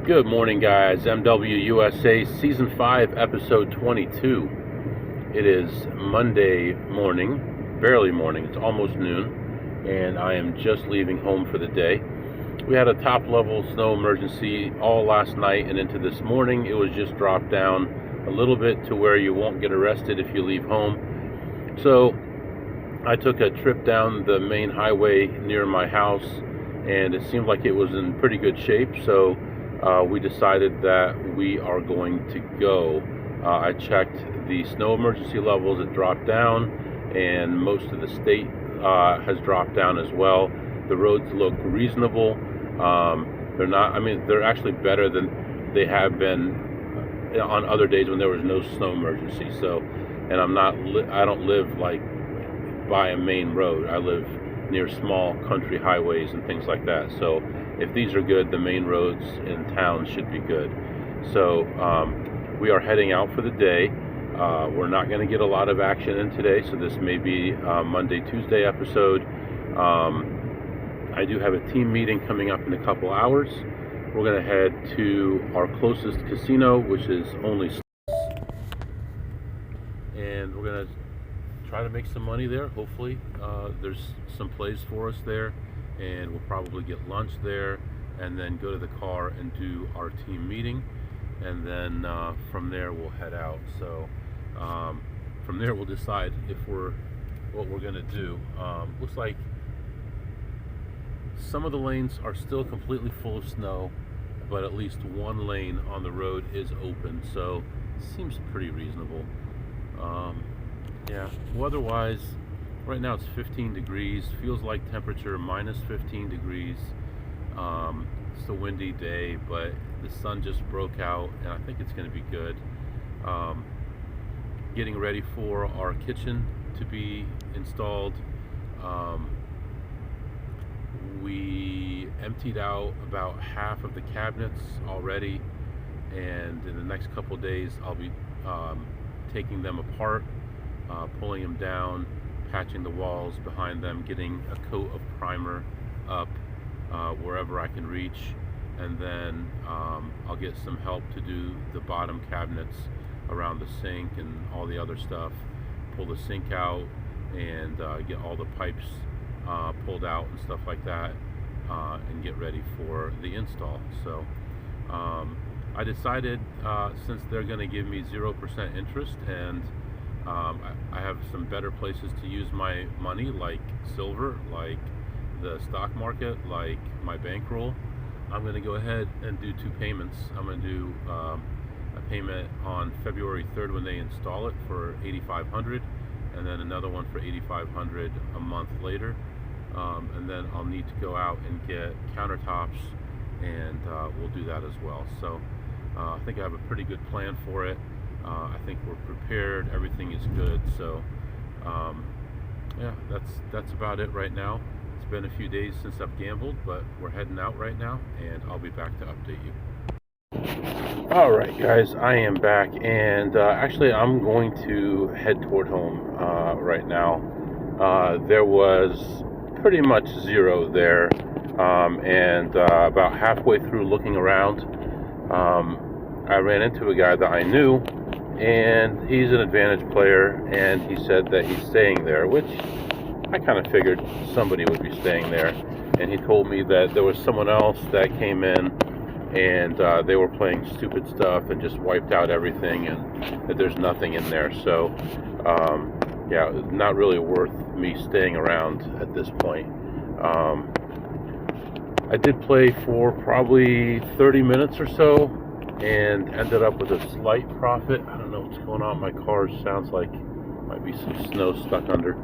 Good morning, guys. MWUSA Season 5, Episode 22. It is Monday morning, barely morning, it's almost noon, and I am just leaving home for the day. We had a top level snow emergency all last night and into this morning. It was just dropped down a little bit to where you won't get arrested if you leave home. So I took a trip down the main highway near my house, and it seemed like it was in pretty good shape, so we decided that we are going to go. I checked the snow emergency levels, it dropped down, and most of the state has dropped down as well. The roads look reasonable. They're not, I mean, they're actually better than they have been on other days when there was no snow emergency. So, and I don't live like by a main road. I live near small country highways and things like that. So if these are good, the main roads in town should be good. So we are heading out for the day. We're not going to get a lot of action in today, so this may be a Monday, Tuesday episode. I do have a team meeting coming up in a couple hours. We're going to head to our closest casino, which is only, and we're going to try to make some money there. Hopefully there's some plays for us there, and we'll probably get lunch there and then go to the car and do our team meeting, and then from there we'll head out. So from there we'll decide what we're gonna do. Looks like some of the lanes are still completely full of snow, but at least one lane on the road is open, so it seems pretty reasonable. Yeah, weather-wise, right now it's 15 degrees. Feels like temperature minus 15 degrees. It's a windy day, but the sun just broke out, and I think it's going to be good. Getting ready for our kitchen to be installed. We emptied out about half of the cabinets already, and in the next couple of days I'll be taking them apart, pulling them down, patching the walls behind them, getting a coat of primer up wherever I can reach, and then I'll get some help to do the bottom cabinets around the sink and all the other stuff, pull the sink out and get all the pipes pulled out and stuff like that, and get ready for the install. So I decided, since they're going to give me 0% interest, and I have some better places to use my money, like silver, like the stock market, like my bankroll, I'm going to go ahead and do two payments. I'm going to do a payment on February 3rd when they install it for $8,500, and then another one for $8,500 a month later. And then I'll need to go out and get countertops, and we'll do that as well. So I think I have a pretty good plan for it. I think we're prepared. Everything is good. So yeah, that's about it right now. It's been a few days since I've gambled, but we're heading out right now, and I'll be back to update you. All right, guys, I am back, and actually I'm going to head toward home right now. There was pretty much zero there, and about halfway through looking around, I ran into a guy that I knew, and he's an Advantage player, and he said that he's staying there, which I kind of figured somebody would be staying there. And he told me that there was someone else that came in, and they were playing stupid stuff and just wiped out everything, and that there's nothing in there. So yeah, not really worth me staying around at this point. I did play for probably 30 minutes or so, and ended up with a slight profit. I don't know what's going on. My car sounds like might be some snow stuck under.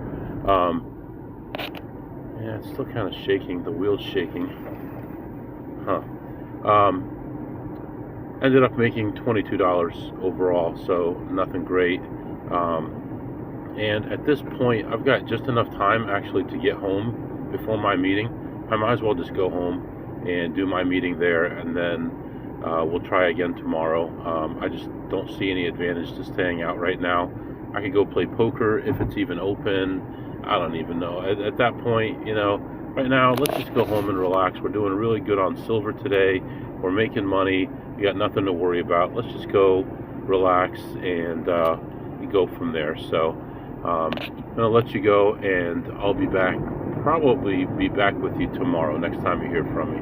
Yeah, it's still kind of shaking. The wheel's shaking. Huh. Ended up making $22 overall, so nothing great. And at this point, I've got just enough time actually to get home before my meeting. I might as well just go home and do my meeting there, and then we'll try again tomorrow. I just don't see any advantage to staying out right now. I could go play poker if it's even open. I don't even know. At that point, you know, right now, let's just go home and relax. We're doing really good on silver today. We're making money. We got nothing to worry about. Let's just go relax and go from there. So I'm gonna let you go, and I'll be back. Probably be back with you tomorrow. Next time you hear from me.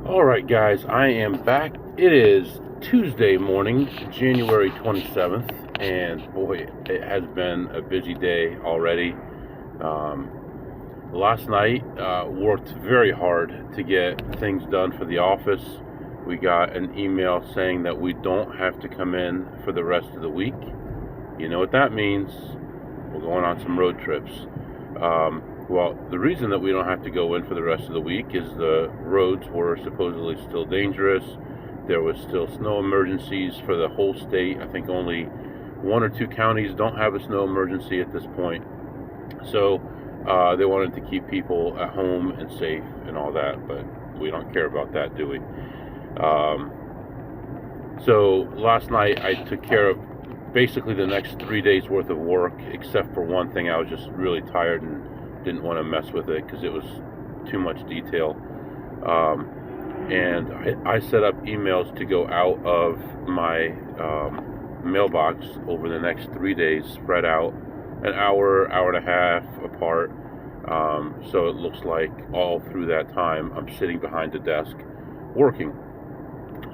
All right, guys, I am back. It is Tuesday morning, January 27th, and boy, it has been a busy day already. Last night, worked very hard to get things done for the office. We got an email saying that we don't have to come in for the rest of the week. You know what that means? We're going on some road trips. Well, the reason that we don't have to go in for the rest of the week is the roads were supposedly still dangerous. There was still snow emergencies for the whole state. I think only 1 or 2 counties don't have a snow emergency at this point. So they wanted to keep people at home and safe and all that, but we don't care about that, do we? So last night I took care of basically the next 3 days worth of work, except for one thing. I was just really tired and didn't want to mess with it because it was too much detail. And I set up emails to go out of my mailbox over the next 3 days, spread out an hour, hour and a half apart. So it looks like all through that time I'm sitting behind a desk working.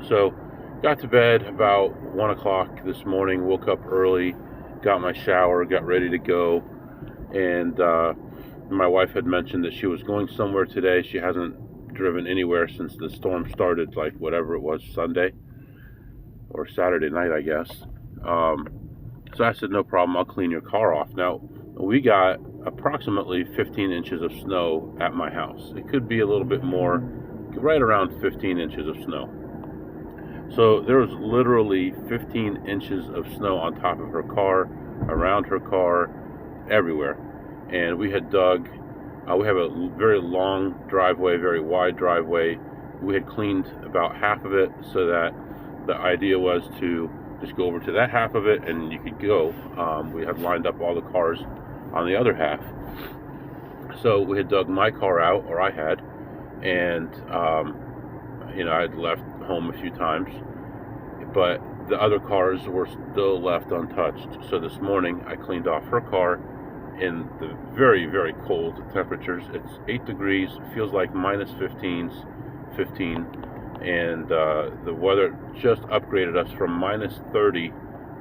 So got to bed about 1 o'clock this morning, woke up early, got my shower, got ready to go, and my wife had mentioned that she was going somewhere today. She hasn't driven anywhere since the storm started, like whatever it was, Sunday or Saturday night, I guess. So I said, no problem, I'll clean your car off. Now, we got approximately 15 inches of snow at my house. It could be a little bit more, right around 15 inches of snow. So there was literally 15 inches of snow on top of her car, around her car, everywhere. And we had dug, we have a very long driveway, very wide driveway. We had cleaned about half of it, so that the idea was to just go over to that half of it and you could go. We had lined up all the cars on the other half. So we had dug my car out, or I had, and I had left home a few times, but the other cars were still left untouched. So this morning I cleaned off her car in the very, very cold temperatures. It's 8 degrees, feels like minus 15, and the weather just upgraded us from minus 30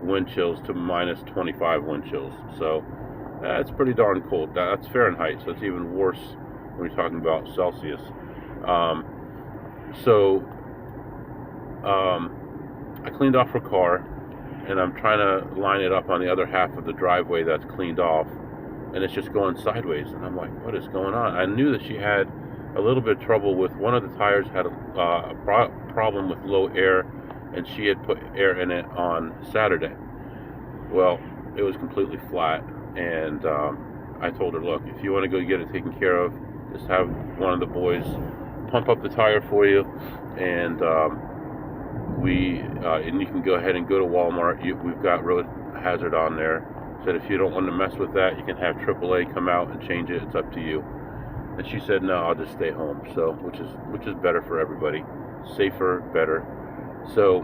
wind chills to minus 25 wind chills. So that's pretty darn cold. That's Fahrenheit, so it's even worse when you're talking about Celsius. I cleaned off her car, and I'm trying to line it up on the other half of the driveway that's cleaned off, and it's just going sideways. And I'm like, what is going on? I knew that she had a little bit of trouble with one of the tires, had a problem with low air, and she had put air in it on Saturday. Well, it was completely flat, and I told her, look, if you want to go get it taken care of, just have one of the boys pump up the tire for you, and and you can go ahead and go to Walmart. We've got road hazard on there. Said if you don't want to mess with that, you can have AAA come out and change it. It's up to you. And she said, no, I'll just stay home. So which is better for everybody, safer, better. So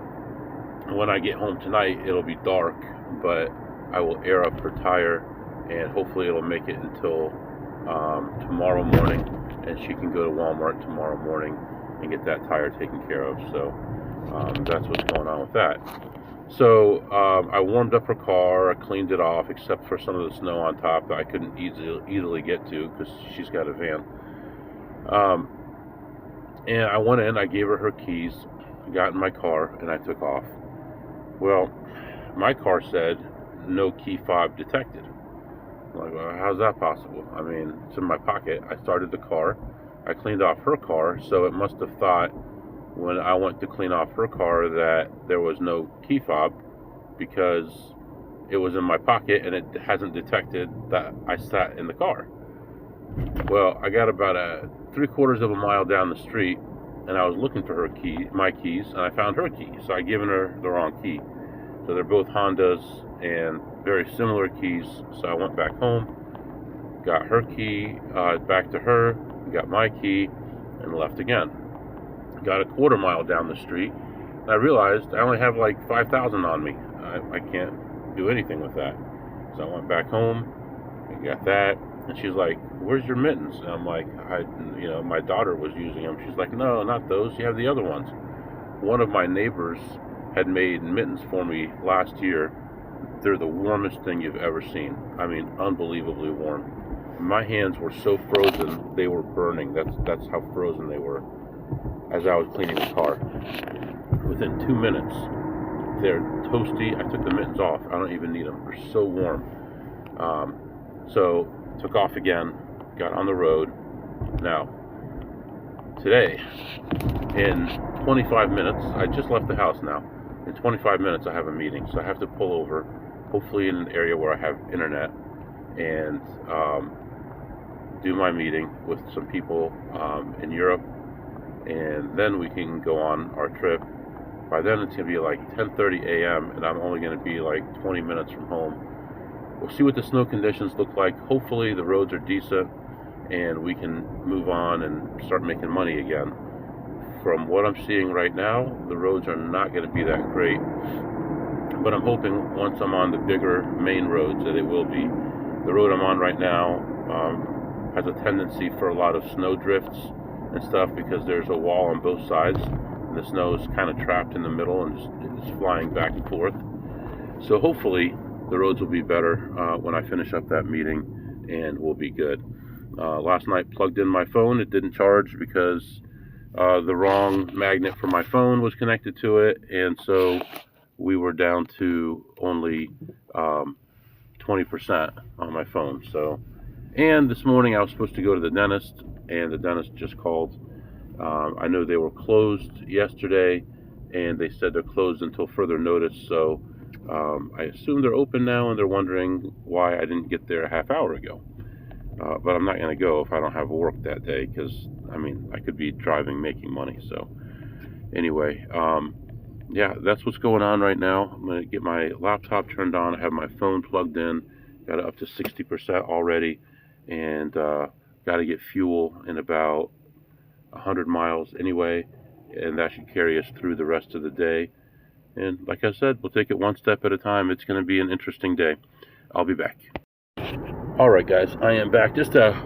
when I get home tonight, it'll be dark, but I will air up her tire, and hopefully it'll make it until tomorrow morning, and she can go to Walmart tomorrow morning and get that tire taken care of. So that's what's going on with that. So I warmed up her car, I cleaned it off, except for some of the snow on top that I couldn't easily get to because she's got a van. And I went in, I gave her her keys, got in my car, and I took off. Well, my car said no key fob detected. I'm like, well, how's that possible? I mean, it's in my pocket. I started the car, I cleaned off her car, so it must have thought when I went to clean off her car that there was no key fob because it was in my pocket and it hasn't detected that I sat in the car. Well, I got about 3/4 of a mile down the street, and I was looking for my keys, and I found her key. So I given her the wrong key. So they're both Hondas and very similar keys. So I went back home, got her key back to her, got my key, and left again. Got a quarter mile down the street, and I realized I only have like 5,000 on me. I can't do anything with that. So I went back home and got that. And she's like, "Where's your mittens?" And I'm like, my daughter was using them. She's like, "No, not those. You have the other ones." One of my neighbors had made mittens for me last year. They're the warmest thing you've ever seen. I mean, unbelievably warm. My hands were so frozen, they were burning. That's how frozen they were as I was cleaning the car. Within 2 minutes, they're toasty. I took the mittens off. I don't even need them. They're so warm. So took off again, got on the road. Now, today, in 25 minutes, I just left the house now. In 25 minutes, I have a meeting, so I have to pull over, hopefully in an area where I have internet, and do my meeting with some people in Europe, and then we can go on our trip. By then, it's going to be like 10:30 a.m., and I'm only going to be like 20 minutes from home. We'll see what the snow conditions look like. Hopefully the roads are decent and we can move on and start making money again. From what I'm seeing right now, the roads are not going to be that great, but I'm hoping once I'm on the bigger main roads that it will be. The road I'm on right now has a tendency for a lot of snow drifts and stuff because there's a wall on both sides and the snow is kind of trapped in the middle and just flying back and forth. So hopefully the roads will be better when I finish up that meeting, and we'll be good. Last night plugged in my phone. It didn't charge because the wrong magnet for my phone was connected to it, and so we were down to only 20% on my phone. So, and this morning I was supposed to go to the dentist, and the dentist just called. I know they were closed yesterday, and they said they're closed until further notice. So I assume they're open now, and they're wondering why I didn't get there a half hour ago. But I'm not going to go if I don't have work that day because, I could be driving, making money. So anyway, yeah, that's what's going on right now. I'm going to get my laptop turned on. I have my phone plugged in, got it up to 60% already, and got to get fuel in about 100 miles anyway, and that should carry us through the rest of the day. And like I said, we'll take it one step at a time. It's going to be an interesting day. I'll be back. All right, guys, I am back. Just a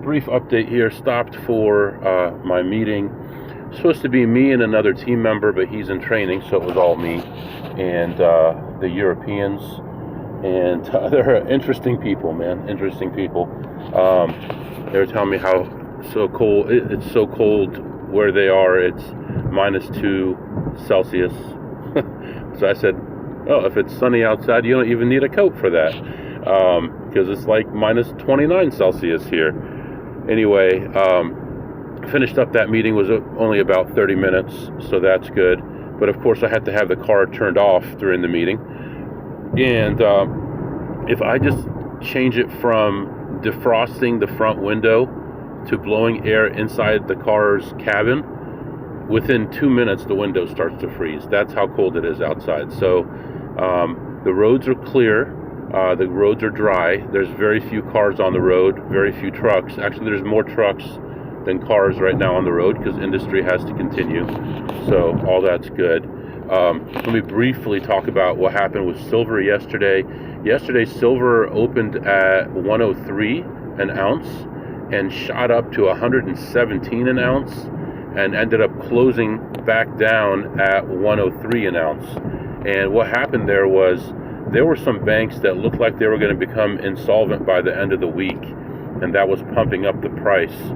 brief update here. Stopped for my meeting. Supposed to be me and another team member, but he's in training, so it was all me and the Europeans. And they're interesting people, man. Interesting people. They were telling me how so cold. It's so cold where they are. It's -2 Celsius. So I said, "Oh, if it's sunny outside, you don't even need a coat for that, because it's like -29 Celsius here." Anyway, finished up that meeting. Was only about 30 minutes, so that's good. But of course, I had to have the car turned off during the meeting. And if I just change it from defrosting the front window to blowing air inside the car's cabin, within 2 minutes the window starts to freeze. That's how cold it is outside. So the roads are clear, the roads are dry. There's very few cars on the road, very few trucks. Actually, there's more trucks than cars right now on the road because industry has to continue. So all that's good. Let me briefly talk about what happened with silver yesterday. Yesterday, silver opened at 103 an ounce and shot up to 117 an ounce and ended up closing back down at 103 an ounce. And what happened there was there were some banks that looked like they were going to become insolvent by the end of the week, and that was pumping up the price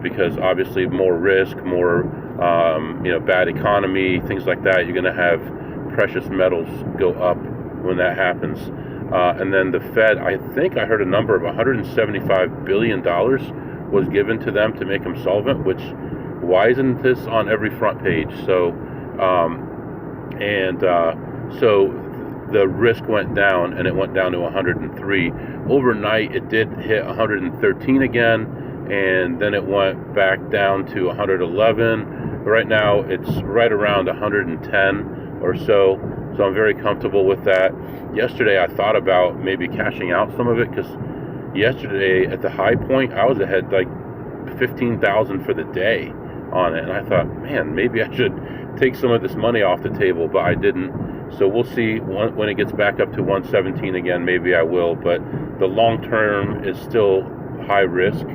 because obviously more risk, more bad economy, things like that. You're going to have precious metals go up when that happens. And then the Fed, I think I heard a number of $175 billion was given to them to make them solvent, which why isn't this on every front page? So, so the risk went down, and it went down to 103. Overnight, it did hit 113 again, and then it went back down to 111. Right now, it's right around 110 or so. So I'm very comfortable with that. Yesterday, I thought about maybe cashing out some of it because yesterday at the high point, I was ahead like $15,000 for the day on it, and I thought, man, maybe I should take some of this money off the table, but I didn't. So we'll see when it gets back up to 117 again. Maybe I will, but the long term is still high risk.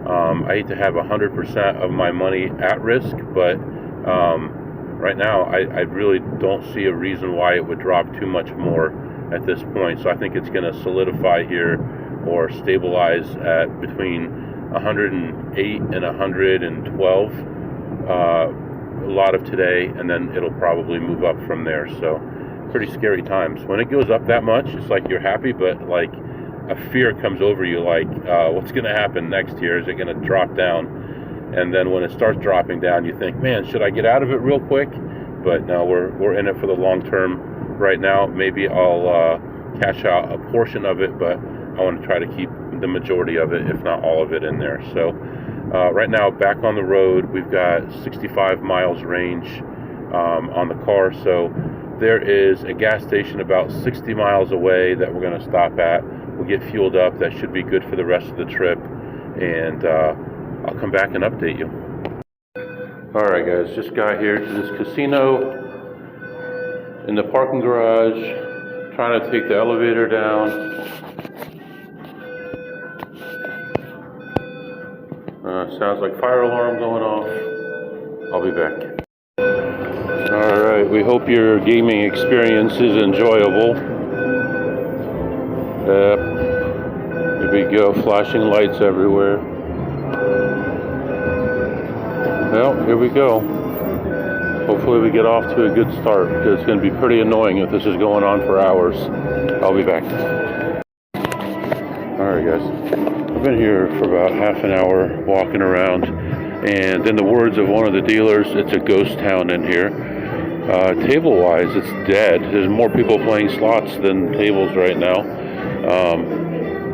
I hate to have 100% of my money at risk, but right now I really don't see a reason why it would drop too much more at this point. So I think it's going to solidify here or stabilize at between 108 and 112 a lot of today, and then it'll probably move up from there. So pretty scary times. When it goes up that much, it's like you're happy, but like a fear comes over you, like what's going to happen next year? Is it going to drop down? And then when it starts dropping down, you think, man, should I get out of it real quick? But no, we're in it for the long term right now. Maybe I'll cash out a portion of it, but I want to try to keep the majority of it, if not all of it, in there. So right now, back on the road, we've got 65 miles range on the car. So there is a gas station about 60 miles away that we're going to stop at. We'll get fueled up. That should be good for the rest of the trip. And I'll come back and update you. All right, guys, just got here to this casino in the parking garage, trying to take the elevator down. Sounds like fire alarm going off. I'll be back. All right, we hope your gaming experience is enjoyable. Here we go, flashing lights everywhere. Well, here we go. Hopefully we get off to a good start, because it's going to be pretty annoying if this is going on for hours. I'll be back. Alright guys, I've been here for about half an hour walking around, and in the words of one of the dealers, it's a ghost town in here. Table-wise, it's dead. There's more people playing slots than tables right now.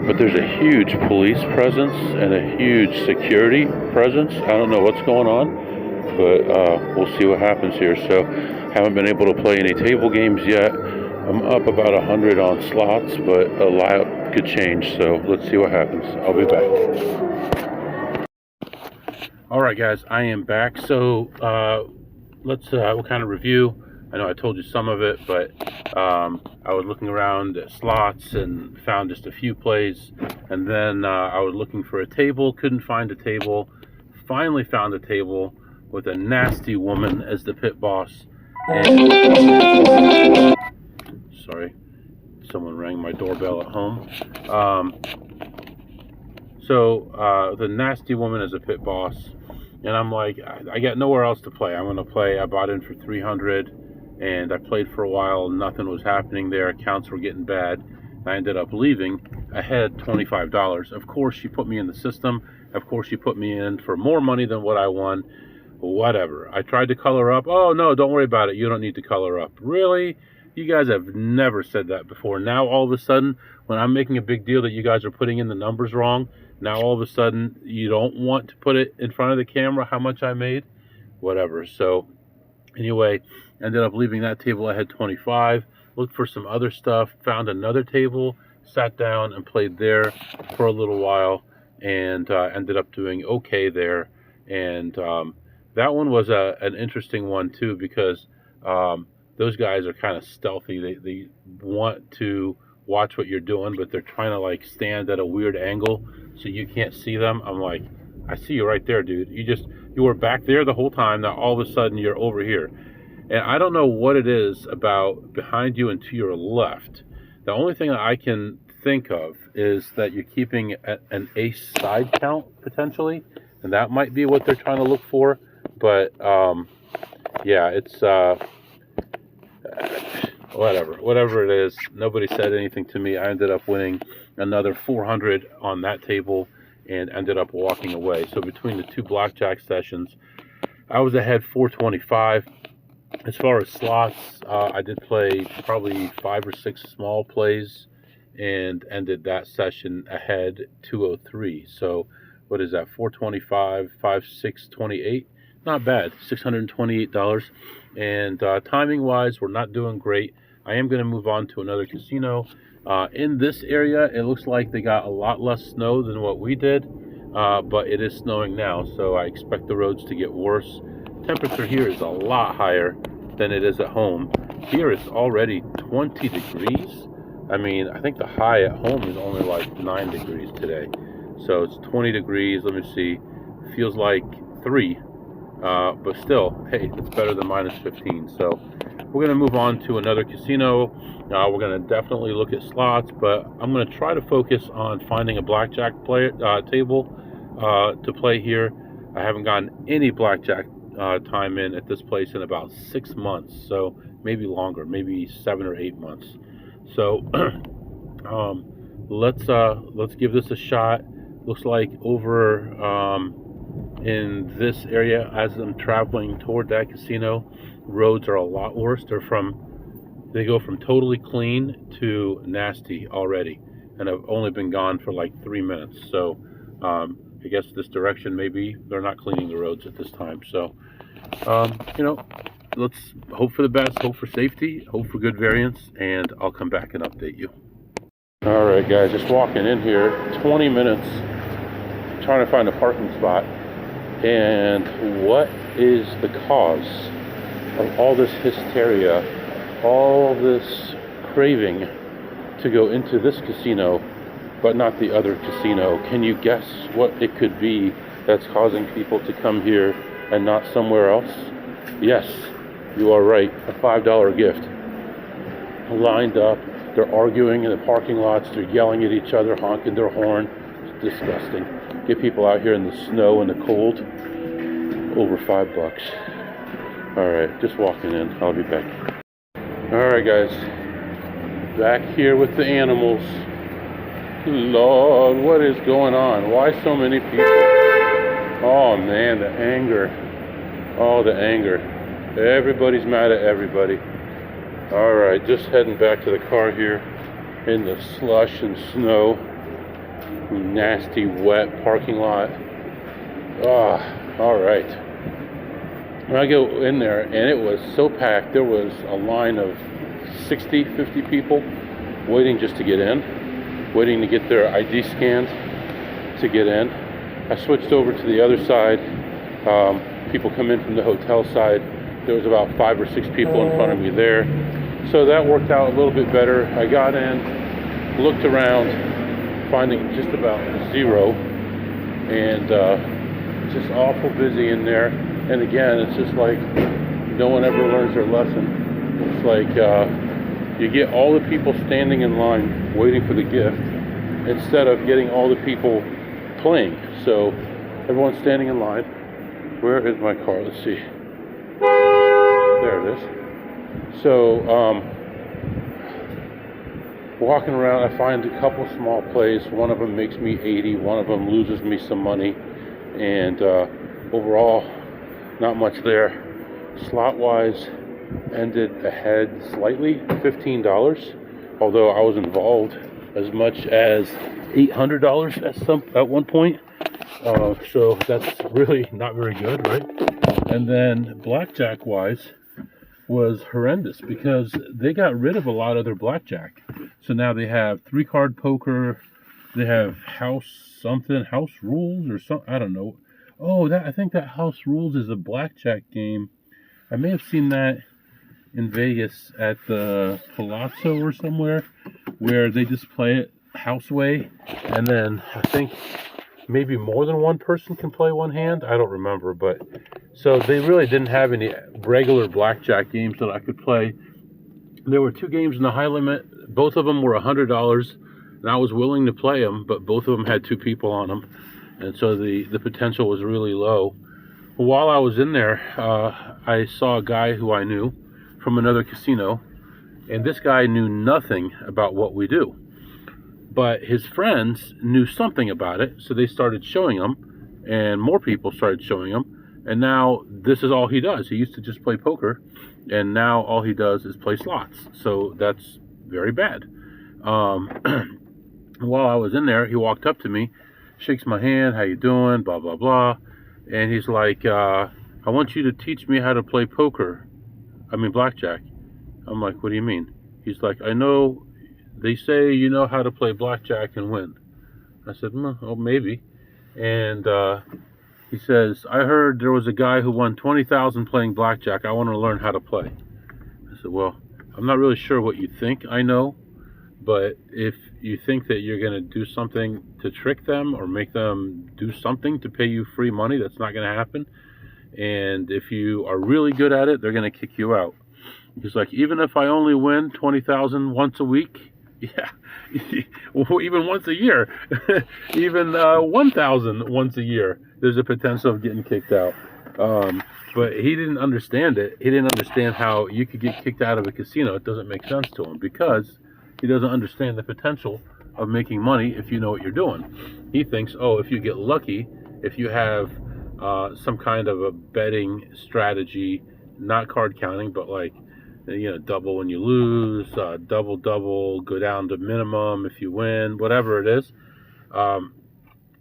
But there's a huge police presence and a huge security presence. I don't know what's going on, but we'll see what happens here. So, haven't been able to play any table games yet. I'm up about 100 on slots, but a lot could change. So let's see what happens. I'll be back. All right, guys, I am back. So we'll kind of review. I know I told you some of it, but I was looking around at slots and found just a few plays. And then I was looking for a table, couldn't find a table. Finally found a table with a nasty woman as the pit boss. And, sorry, someone rang my doorbell at home. The nasty woman as a pit boss. And I'm like, I got nowhere else to play. I'm going to play. I bought in for 300. And I played for a while, nothing was happening there, accounts were getting bad. I ended up leaving. I had $25. Of course, she put me in the system. Of course, she put me in for more money than what I won. Whatever. I tried to color up. Oh, no, don't worry about it. You don't need to color up. Really? You guys have never said that before. Now, all of a sudden, when I'm making a big deal that you guys are putting in the numbers wrong, now all of a sudden, you don't want to put it in front of the camera how much I made? Whatever. So, anyway, ended up leaving that table. I had 25. Looked for some other stuff. Found another table. Sat down and played there for a little while. And ended up doing okay there. And that one was an interesting one, too, because those guys are kind of stealthy. They want to watch what you're doing, but they're trying to, like, stand at a weird angle so you can't see them. I'm like, I see you right there, dude. You were back there the whole time. Now all of a sudden you're over here. And I don't know what it is about behind you and to your left. The only thing that I can think of is that you're keeping an ace side count potentially. And that might be what they're trying to look for. But yeah, it's whatever it is. Nobody said anything to me. I ended up winning another 400 on that table and ended up walking away. So between the two blackjack sessions, I was ahead 425. As far as slots, I did play probably 5 or 6 small plays and ended that session ahead 203. So what is that? 425, 5, 6, 28. Not bad, $628. And timing wise, we're not doing great. I am going to move on to another casino. In this area, it looks like they got a lot less snow than what we did. but it is snowing now, so I expect the roads to get worse. Temperature here is a lot higher than it is at home. Here it's already 20 degrees. I mean, I think the high at home is only like 9 degrees today. So it's 20 degrees. Let me see. Feels like 3. But still, hey, it's better than -15. So we're going to move on to another casino. We're going to definitely look at slots, but I'm going to try to focus on finding a blackjack table to play here. I haven't gotten any blackjack time in at this place in about 6 months, so maybe longer, maybe 7 or 8 months. So let's give this a shot. Looks like over in this area, as I'm traveling toward that casino, roads are a lot worse. They go from totally clean to nasty already, and I've only been gone for like 3 minutes. So I guess this direction, maybe they're not cleaning the roads at this time. So let's hope for the best, hope for safety, hope for good variance, and I'll come back and update you. All right, guys, just walking in here, 20 minutes trying to find a parking spot. And what is the cause of all this hysteria, all this craving to go into this casino, but not the other casino? Can you guess what it could be that's causing people to come here and not somewhere else? Yes, you are right, a $5 gift. Lined up, they're arguing in the parking lots, they're yelling at each other, honking their horn. It's disgusting. Get people out here in the snow and the cold. Over $5. All right, just walking in. I'll be back. All right, guys, back here with the animals. Lord, what is going on? Why so many people? Oh man, the anger. Oh, the anger. Everybody's mad at everybody. All right, just heading back to the car here in the slush and snow. Nasty, wet parking lot. All right. When I go in there, and it was so packed, there was a line of 60, 50 people waiting just to get in, waiting to get their ID scanned to get in. I switched over to the other side. People come in from the hotel side. There was about 5 or 6 people in front of me there. So that worked out a little bit better. I got in, looked around, finding just about zero, and just awful busy in there. And again, it's just like no one ever learns their lesson. It's like you get all the people standing in line waiting for the gift instead of getting all the people playing. So everyone's standing in line. Where is my car? Let's see. There it is. So walking around, I find a couple small plays. One of them makes me 80, one of them loses me some money, and overall, not much there. Slot wise, ended ahead slightly, $15, although I was involved as much as $800 at one point. So that's really not very good, right? And then blackjack wise was horrendous because they got rid of a lot of their blackjack. So now they have 3-card poker, they have house rules or something, I don't know. Oh, I think that House Rules is a blackjack game. I may have seen that in Vegas at the Palazzo or somewhere, where they just play it house way, and then I think maybe more than one person can play one hand. I don't remember, but so they really didn't have any regular blackjack games that I could play. There were 2 games in the high limit. Both of them were $100, and I was willing to play them, but both of them had 2 people on them, and so the potential was really low. While I was in there, I saw a guy who I knew from another casino, and this guy knew nothing about what we do. But his friends knew something about it, so they started showing him, and more people started showing him, and now this is all he does. He used to just play poker, and now all he does is play slots. So that's very bad. While I was in there, he walked up to me, shakes my hand, how you doing, blah, blah, blah. And he's like, I want you to teach me how to play blackjack. I'm like, what do you mean? He's like, I know they say you know how to play blackjack and win. I said, oh, maybe. and he says, "I heard there was a guy who won 20,000 playing blackjack. I want to learn how to play." I said, "Well, I'm not really sure what you think I know, but if you think that you're going to do something to trick them or make them do something to pay you free money, that's not going to happen. And if you are really good at it, they're going to kick you out." He's like, "Even if I only win 20,000 once a week, yeah, well, even once a year, even 1,000 once a year, there's a potential of getting kicked out." But he didn't understand it. He didn't understand how you could get kicked out of a casino. It doesn't make sense to him because he doesn't understand the potential of making money if you know what you're doing. He thinks, oh, if you get lucky, if you have some kind of a betting strategy, not card counting, but like, double when you lose, double, go down to minimum if you win, whatever it is.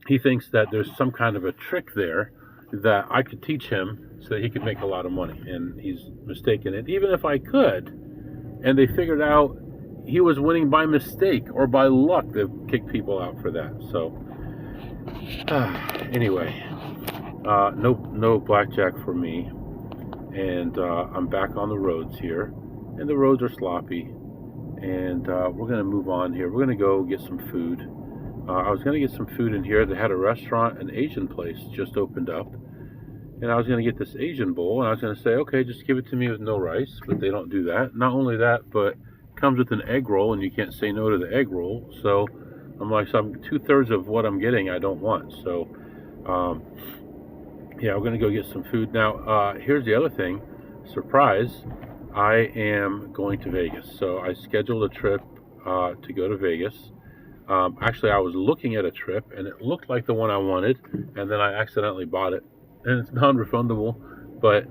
He thinks that there's some kind of a trick there that I could teach him so that he could make a lot of money, and he's mistaken. And even if I could, and they figured out he was winning by mistake or by luck, they've kicked people out for that. So anyway, no blackjack for me. And I'm back on the roads here, and the roads are sloppy, and we're going to move on here. We're going to go get some food. I was going to get some food in here. They had a restaurant, an Asian place just opened up, and I was going to get this Asian bowl, and I was going to say, okay, just give it to me with no rice, but they don't do that. Not only that, but it comes with an egg roll, and you can't say no to the egg roll. So I'm like, so I'm 2/3 of what I'm getting I don't want. So yeah, we're going to go get some food. Now, here's the other thing. Surprise, I am going to Vegas. So I scheduled a trip to go to Vegas. Actually, I was looking at a trip, and it looked like the one I wanted, and then I accidentally bought it. And it's non-refundable, but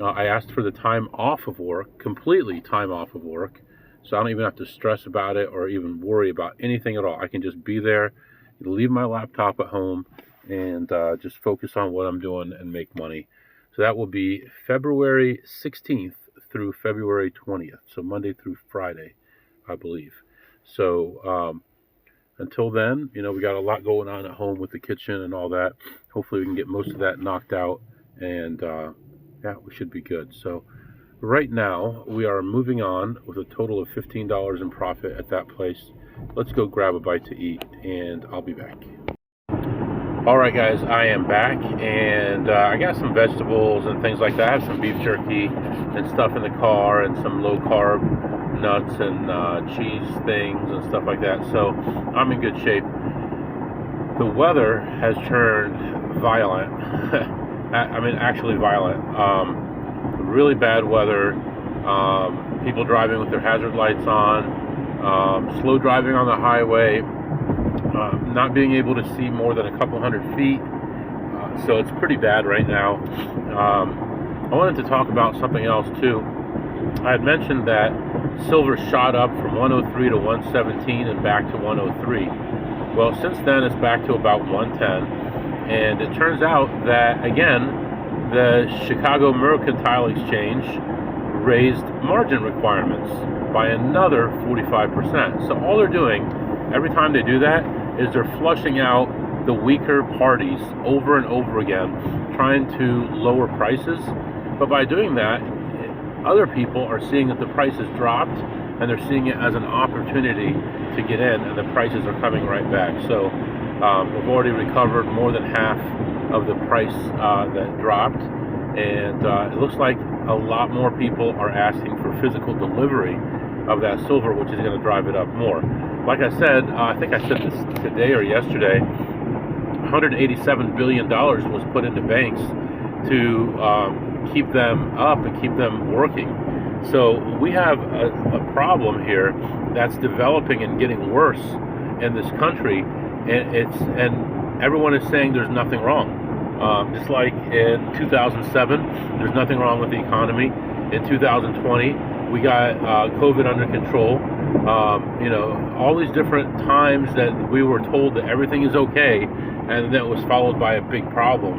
I asked for the time off of work, completely time off of work, so I don't even have to stress about it or even worry about anything at all. I can just be there, leave my laptop at home, and just focus on what I'm doing and make money. So that will be February 16th through February 20th, so Monday through Friday, I believe. So until then, we got a lot going on at home with the kitchen and all that. Hopefully we can get most of that knocked out, and yeah, we should be good. So right now we are moving on with a total of $15 in profit at that place. Let's go grab a bite to eat, and I'll be back. All right, guys, I am back, and I got some vegetables and things like that. I have some beef jerky and stuff in the car, and some low-carb nuts and cheese things and stuff like that. So I'm in good shape. The weather has turned violent. I mean, actually violent. Really bad weather. People driving with their hazard lights on. Slow driving on the highway. Not being able to see more than a couple hundred feet, so it's pretty bad right now. I wanted to talk about something else too. I had mentioned that silver shot up from 103 to 117 and back to 103. Well, since then it's back to about 110, and it turns out that again the Chicago Mercantile Exchange raised margin requirements by another 45%. So all they're doing every time they do that is they're flushing out the weaker parties over and over again, trying to lower prices. But by doing that, other people are seeing that the price has dropped, and they're seeing it as an opportunity to get in, and the prices are coming right back. So we've already recovered more than half of the price that dropped, and it looks like a lot more people are asking for physical delivery of that silver, which is going to drive it up more. Like I said, I think I said this today or yesterday, $187 billion was put into banks to keep them up and keep them working. So we have a problem here that's developing and getting worse in this country, and everyone is saying there's nothing wrong. Just like in 2007, there's nothing wrong with the economy. In 2020, we got COVID under control. All these different times that we were told that everything is okay, and that was followed by a big problem.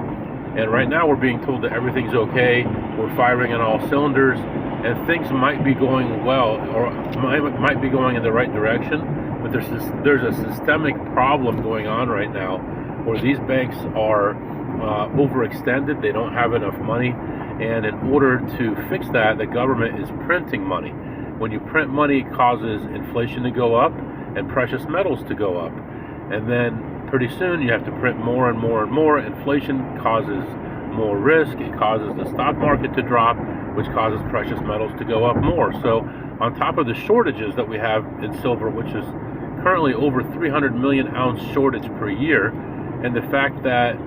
And right now we're being told that everything's okay, we're firing on all cylinders, and things might be going well, or might be going in the right direction, but there's a systemic problem going on right now where these banks are overextended. They don't have enough money, and in order to fix that, the government is printing money. When you print money, it causes inflation to go up and precious metals to go up, and then pretty soon you have to print more and more and more. Inflation causes more risk. It causes the stock market to drop, which causes precious metals to go up more. So on top of the shortages that we have in silver, which is currently over 300 million ounce shortage per year, and the fact that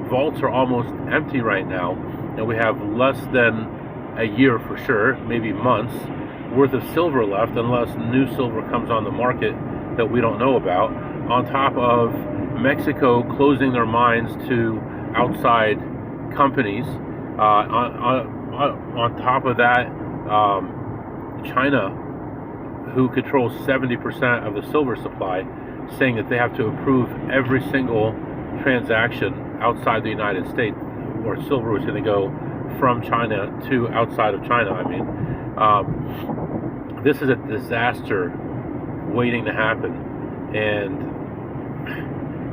vaults are almost empty right now, and we have less than a year for sure, maybe months worth of silver left, unless new silver comes on the market that we don't know about, on top of Mexico closing their minds to outside companies, on top of that, China, who controls 70% of the silver supply, saying that they have to approve every single transaction outside the United States where silver was going to go from China to outside of China. I mean, this is a disaster waiting to happen, and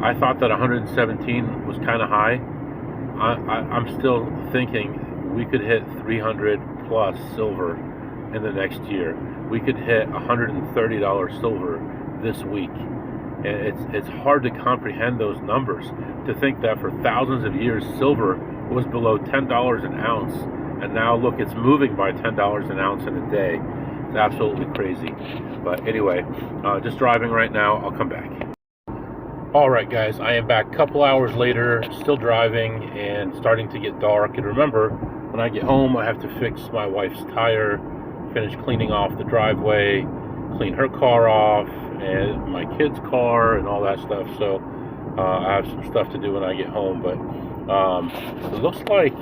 I thought that 117 was kind of high. I'm still thinking we could hit 300 plus silver in the next year. We could hit $130 silver this week. And it's hard to comprehend those numbers, to think that for thousands of years silver was below $10 an ounce, and now look, it's moving by $10 an ounce in a day. It's absolutely crazy. But anyway, just driving right now. I'll come back. All right, guys, I am back a couple hours later, still driving and starting to get dark. And remember, when I get home, I have to fix my wife's tire, finish cleaning off the driveway, clean her car off, and my kid's car, and all that stuff. So I have some stuff to do when I get home. But it looks like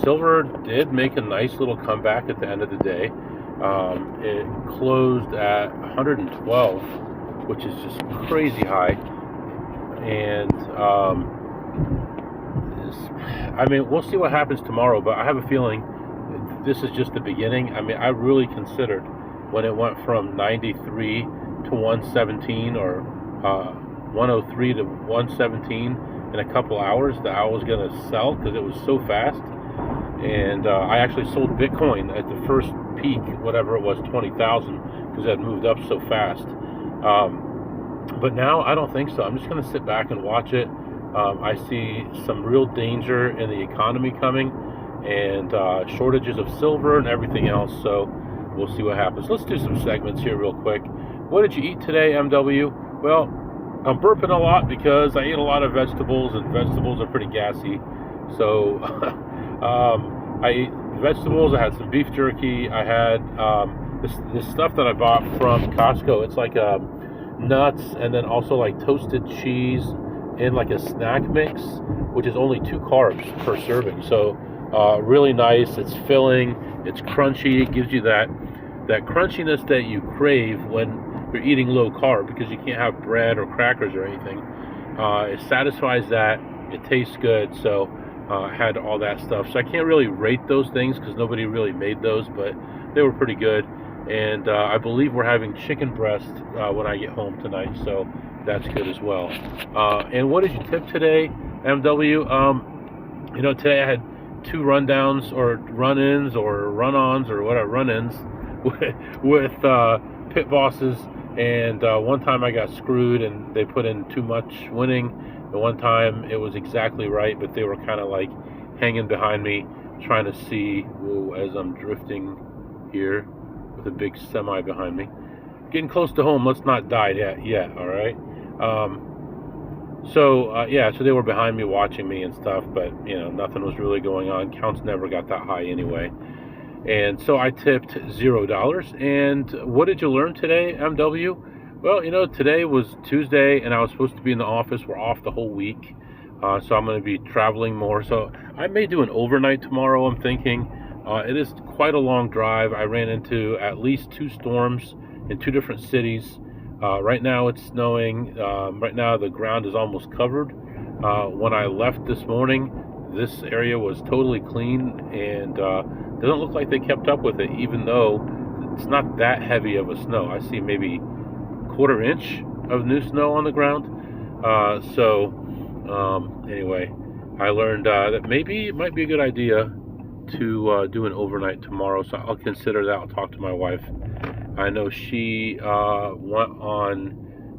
silver did make a nice little comeback at the end of the day. It closed at 112, which is just crazy high. And I mean, we'll see what happens tomorrow, but I have a feeling this is just the beginning. I mean, I really considered when it went from 93 to 117, or 103 to 117 in a couple hours, that I was going to sell because it was so fast. And I actually sold Bitcoin at the first peak, whatever it was, 20,000, because it had moved up so fast. But now I don't think so. I'm just going to sit back and watch it. I see some real danger in the economy coming, and shortages of silver and everything else. So we'll see what happens. Let's do some segments here real quick. What did you eat today, MW? Well, I'm burping a lot because I ate a lot of vegetables, and vegetables are pretty gassy. So I ate vegetables. I had some beef jerky. I had this stuff that I bought from Costco. It's like nuts, and then also like toasted cheese in like a snack mix, which is only 2 carbs per serving. So really nice. It's filling. It's crunchy. It gives you that crunchiness that you crave when you're eating low carb, because you can't have bread or crackers or anything. It satisfies that. It tastes good. So I had all that stuff. So I can't really rate those things because nobody really made those, but they were pretty good. And I believe we're having chicken breast when I get home tonight, so that's good as well. And what did you tip today, MW? Today I had 2 rundowns, or run-ins, or run-ons, or whatever, run-ins with pit bosses. And one time I got screwed, and they put in too much winning. And one time it was exactly right, but they were kind of like hanging behind me, trying to see, as I'm drifting here with a big semi behind me. Getting close to home. Let's not die yet, all right? So they were behind me watching me and stuff, but nothing was really going on. Counts never got that high anyway. And so I tipped $0. And what did you learn today, MW? Well, today was Tuesday, and I was supposed to be in the office. We're off the whole week, so I'm going to be traveling more. So I may do an overnight tomorrow, I'm thinking. It is quite a long drive. I ran into at least 2 storms in 2 different cities. Right now it's snowing. Right now the ground is almost covered. When I left this morning, this area was totally clean, and doesn't look like they kept up with it, even though it's not that heavy of a snow. I see maybe 1/4 inch of new snow on the ground. So Anyway, I learned that maybe it might be a good idea to do an overnight tomorrow, so I'll consider that. I'll talk to my wife. I know she went on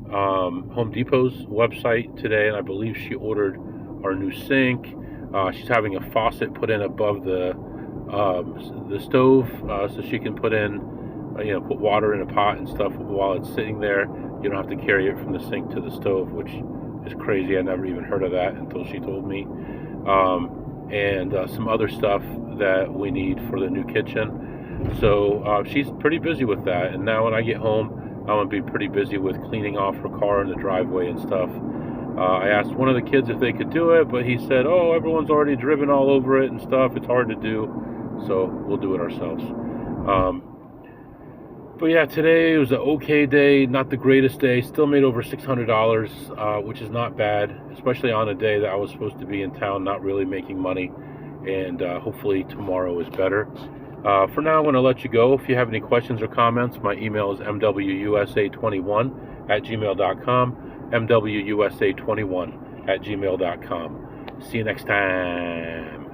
Home Depot's website today, and I believe she ordered our new sink. She's having a faucet put in above the stove, so she can put in, put water in a pot and stuff while it's sitting there. You don't have to carry it from the sink to the stove, which is crazy. I never even heard of that until she told me. And some other stuff that we need for the new kitchen. So she's pretty busy with that. And now when I get home, I'm going to be pretty busy with cleaning off her car in the driveway and stuff. I asked one of the kids if they could do it, but he said, oh, everyone's already driven all over it and stuff. It's hard to do. So we'll do it ourselves. But yeah, today was an okay day, not the greatest day. Still made over $600, which is not bad, especially on a day that I was supposed to be in town, not really making money. And hopefully tomorrow is better. For now, I'm going to let you go. If you have any questions or comments, my email is mwusa21@gmail.com, mwusa21@gmail.com. See you next time.